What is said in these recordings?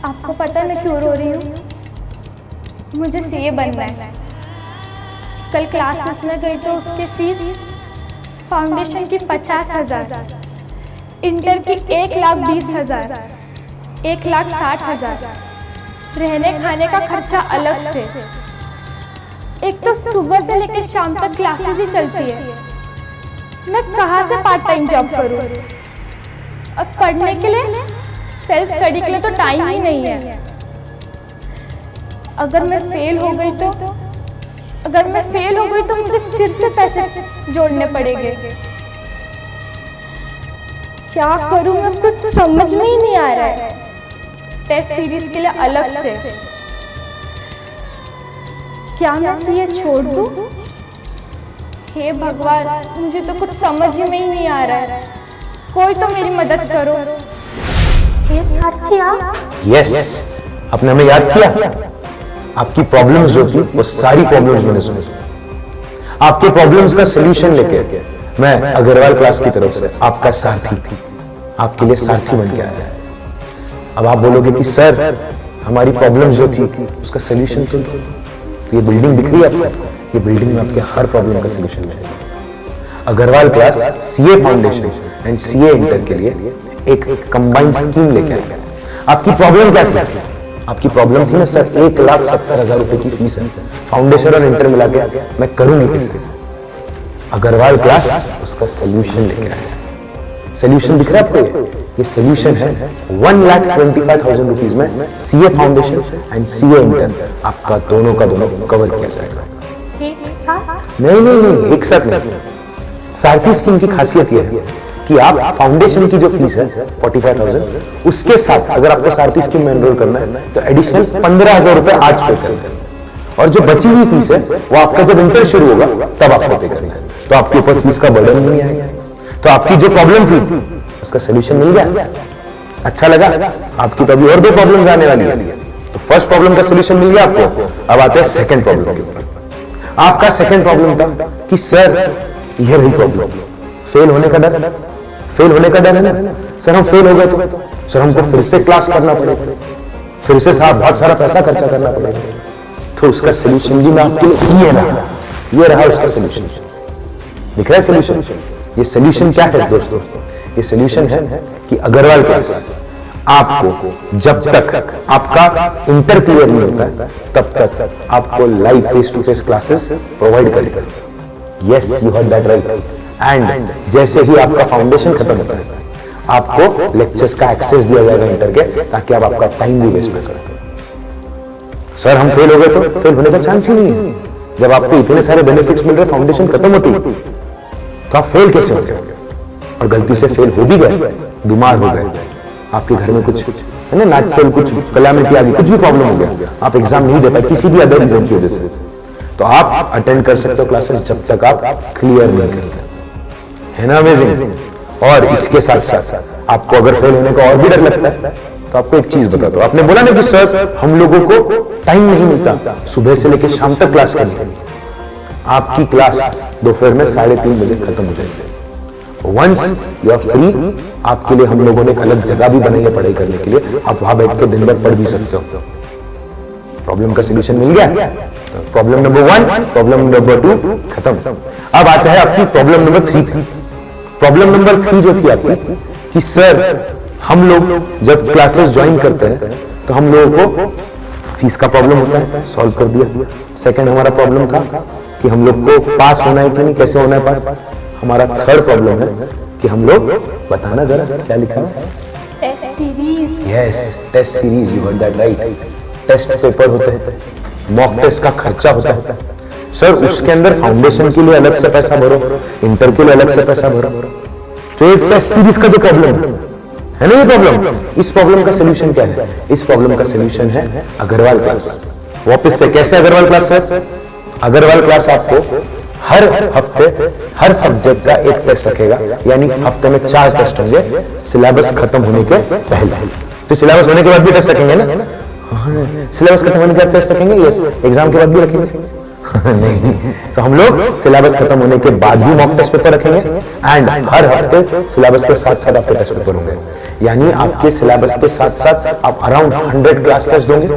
आपको पता है मैं क्यों रो रही हूँ? मुझे सीए बनना है। कल क्लासेस में गई तो उसकी फीस फाउंडेशन की 50,000, इंटर की 1,20,000, 1,60,000, रहने खाने का खर्चा अलग से। एक तो सुबह से लेकर शाम तक क्लासेस ही चलती है। मैं कहाँ से पार्ट टाइम जॉब करूँ? और पढ़ने के लिए, सेल्फ स्टडी के लिए तो टाइम ही नहीं है। अगर मैं फेल हो गई तो मुझे फिर से पैसे जोड़ने पड़ेंगे। क्या करूं मैं, कुछ समझ में ही नहीं आ रहा है। टेस्ट सीरीज के लिए अलग से। क्या मैं सीए छोड़ दूं? हे भगवान, मुझे तो कुछ समझ में ही नहीं आ रहा है। कोई तो मेरी मदद करो। हे साथिया। यस, आपने हमें याद किया। आपकी प्रॉब्लम्स जो थी वो सारी प्रॉब्लम्स मैंने सुनी। आपके प्रॉब्लम्स का सलूशन लेके मैं अग्रवाल क्लास की तरफ से आपका साथी, आपके लिए साथी बन के आया। अब आप बोलोगे कि सर हमारी प्रॉब्लम्स जो थी उसका सलूशन तो ये बिल्डिंग दिख रही है आपको, ये बिल्डिंग में आपके हर प्रॉब्लम का सलूशन मिलेगा। Agrawal class CA foundation and CA inter के लिए एक कंबाइंड स्कीम लेके आया। आपकी प्रॉब्लम क्या थी? आपकी प्रॉब्लम थी ना सर 1,70,000 रुपए की फीस है, फाउंडेशन और इंटर मिला के मैं करूंगी कैसे? अग्रवाल क्लास उसका सॉल्यूशन लेके आया। सॉल्यूशन दिख रहा है आपको? ये सॉल्यूशन है 1,25,000 रुपीज में CA foundation and CA inter आपका दोनों का दोनों कवर किया जाएगा। एक साथ? नहीं, एक साथ नहीं। सारथी स्कीम की खासियत यह है कि आप फाउंडेशन की जो फीस है 45,000, उसके साथ अगर आपको सारथी स्कीम में एनरोल करना है तो एडिशनल 15,000 रुपए आज पे करना है, और जो बची हुई फीस है वो आपका जब इंटर शुरू होगा तब आपको पे करना है। तो आपके ऊपर फीस का बर्डन नहीं आएगा। तो आपकी जो प्रॉब्लम थी उसका सोल्यूशन मिल गया। अच्छा लगा आपकी? तो अभी और दो प्रॉब्लम्स आने वाली है। तो फर्स्ट प्रॉब्लम का सोल्यूशन मिल गया आपको। अब आते हैं सेकंड प्रॉब्लम के ऊपर। आपका सेकंड प्रॉब्लम था कि सर ये रही प्रॉब्लम, फेल होने का डर। फेल होने का डर है ना सर, हम फेल हो गए तो सर हमको फिर से क्लास करना पड़ेगा, फिर से साहब बहुत सारा पैसा खर्चा करना पड़ेगा। तो उसका सोल्यूशन जी मैं आपके लिए ये रहा उसका सोल्यूशन। दिख रहा है सोल्यूशन? ये सोल्यूशन क्या है दोस्तों? ये सोल्यूशन है कि अग्रवाल क्लास आपको जब तक आपका इंटर क्लियर नहीं होता है तब तक आपको live face to face classes provide करेगा। Yes, you heard that right. And जैसे ही आपका फाउंडेशन खत्म होता है आपको लेक्चर्स का एक्सेस दिया जाएगा इंटर के, ताकि आप आपका टाइम भी वेस्ट ना करें। सर हम फेल हो गए तो फेल होने का चांस ही नहीं है। जब आपको इतने सारे बेनिफिट्स मिल रहे, फाउंडेशन खत्म होती है, तो आप फेल कैसे हो गए? और गलती से फेल हो भी गए, बीमार हो गए, आपके घर में कुछ है ना, नेचुरल कुछ कलामिटी आ गई, कुछ भी प्रॉब्लम हो गया, आप एग्जाम नहीं दे पाए किसी भी अदर रीजन की वजह से, तो आप अटेंड कर सकते हो क्लासेस जब तक आप क्लियर नहीं करते। है ना अमेजिंग? और इसके साथ साथ आपको अगर फेल होने का और भी डर लगता है तो आपको एक चीज बता दो। आपने बोला ना कि सर हम लोगों को टाइम नहीं मिलता सुबह से लेकर शाम तक क्लास करने की। आपकी क्लास दोपहर में 3:30 बजे खत्म हो जाएगी। वंस यू आर फ्री, आपके लिए हम लोगों ने एक अलग जगह भी बनाई है पढ़ाई करने के लिए। आप वहां बैठ के दिन भर पढ़ भी सकते हो। प्रॉब्लम का सोल्यूशन मिल गया। प्रॉब्लम नंबर 1, प्रॉब्लम नंबर 2 खत्म। अब आता है आपकी प्रॉब्लम नंबर 3। प्रॉब्लम नंबर 3 जो थी आपकी कि सर हम लोग जब क्लासेस ज्वाइन करते हैं तो हम लोगों को फीस का प्रॉब्लम होता है, सॉल्व कर दिया। सेकंड हमारा प्रॉब्लम था कि हम लोग को पास होना है कि नहीं, कैसे होना है पास। हमारा थर्ड प्रॉब्लम है कि हम लोग, बताना जरा क्या लिखा है? Test series. Yes, test series, you got that right. Test paper होते हैं, मॉक टेस्ट का खर्चा होता है। सर उसके अंदर फाउंडेशन के लिए अलग से पैसा भरो, इंटर के लिए अलग से पैसा भरो। तो ये टेस्ट सीरीज का जो प्रॉब्लम है ना, ये प्रॉब्लम, इस प्रॉब्लम का सोल्यूशन क्या है? इस प्रॉब्लम का सोल्यूशन है अग्रवाल क्लास। वापस से कैसे Agrawal class sir? Agrawal class आपको हर हफ्ते हर सब्जेक्ट का एक टेस्ट रखेगा, यानी हफ्ते में 4 टेस्ट होंगे सिलेबस खत्म होने के पहले। तो सिलेबस होने के बाद भी टेस्ट रखेंगे ना? सिलेबस खत्म होने के बाद टेस्ट रखेंगे। यस, एग्जाम के बाद भी रखेंगे। नहीं, तो हम लोग सिलेबस खत्म होने के बाद भी मॉक टेस्ट पेपर रखेंगे एंड हर हफ्ते सिलेबस के साथ साथ आपके टेस्ट पेपर होंगे। यानी आपके सिलेबस के साथ साथ आप अराउंड 100 क्लास टेस्ट दोगे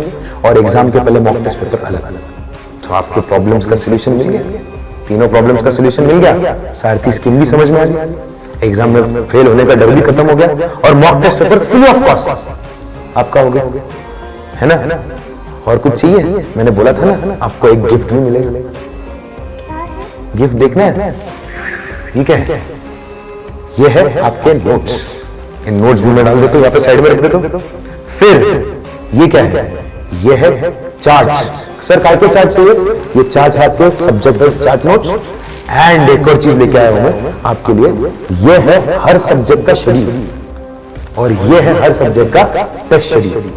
और एग्जाम के पहले मॉक टेस्ट पेपर अलग अलग। तो आपके प्रॉब्लम्स का सोल्यूशन मिल गया, तीनों प्रॉब्लम्स का सोल्यूशन मिल गया, सारथी स्कीम भी समझ में आ गई, एग्जाम में फेल होने का डर भी खत्म हो गया और mock test paper free of cost आपका हो गया, है ना? और कुछ चाहिए? मैंने बोला था ना आपको एक गिफ्ट भी मिलेगा। गिफ्ट देखना है? ठीक है, ये है आपके नोट्स। इन नोट्स भी मैं डाल देता हूं, यहाँ पे साइड में रख देता हूं। फिर ये क्या है? ये है चार्ट। सर काय के चार्ट चाहिए? ये चार्ट है आपके subject wise chart notes and एक और चीज लेके आया हूं मैं आपके लिए, ये है हर सब्जेक्ट का शेड्यूल और ये है हर सब्जेक्ट का टेस्ट शेड्यूल।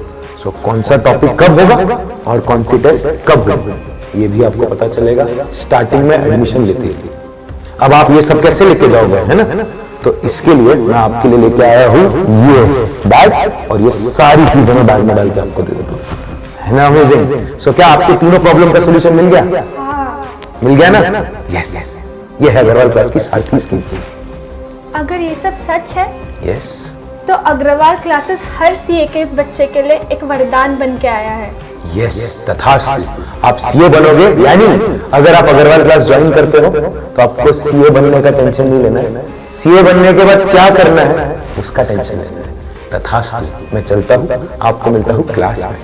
सो कौन सा टॉपिक कब होगा और कौन सी टेस्ट कब होगी ये भी आपको पता चलेगा स्टार्टिंग में एडमिशन लेते ही। अब आप ये सब कैसे लेके जाओगे, है ना? तो इसके लिए मैं आपके लिए लेके आया हूं ये बैग और ये सारी चीजें मैं बैग में डाल के आपको दे देता हूं, है ना? अमेजिंग। सो क्या आपके तीनों प्रॉब्लम का सोल्यूशन मिल गया? मिल गया ना? यस, ये है अग्रवाल क्लास की सारथी स्कीम। अगर ये सब सच है यस, तो अग्रवाल क्लासेस हर सीए के बच्चे के लिए एक वरदान बन के आया है। यस, तथास्तु। आप सीए बनोगे, यानी अगर आप अग्रवाल क्लास ज्वाइन करते हो तो आपको सीए बनने का टेंशन नहीं लेना है। सीए बनने के बाद क्या करना है उसका टेंशन लेना है। तथास्तु। मैं चलता हूं, आपको मिलता हूं क्लास में।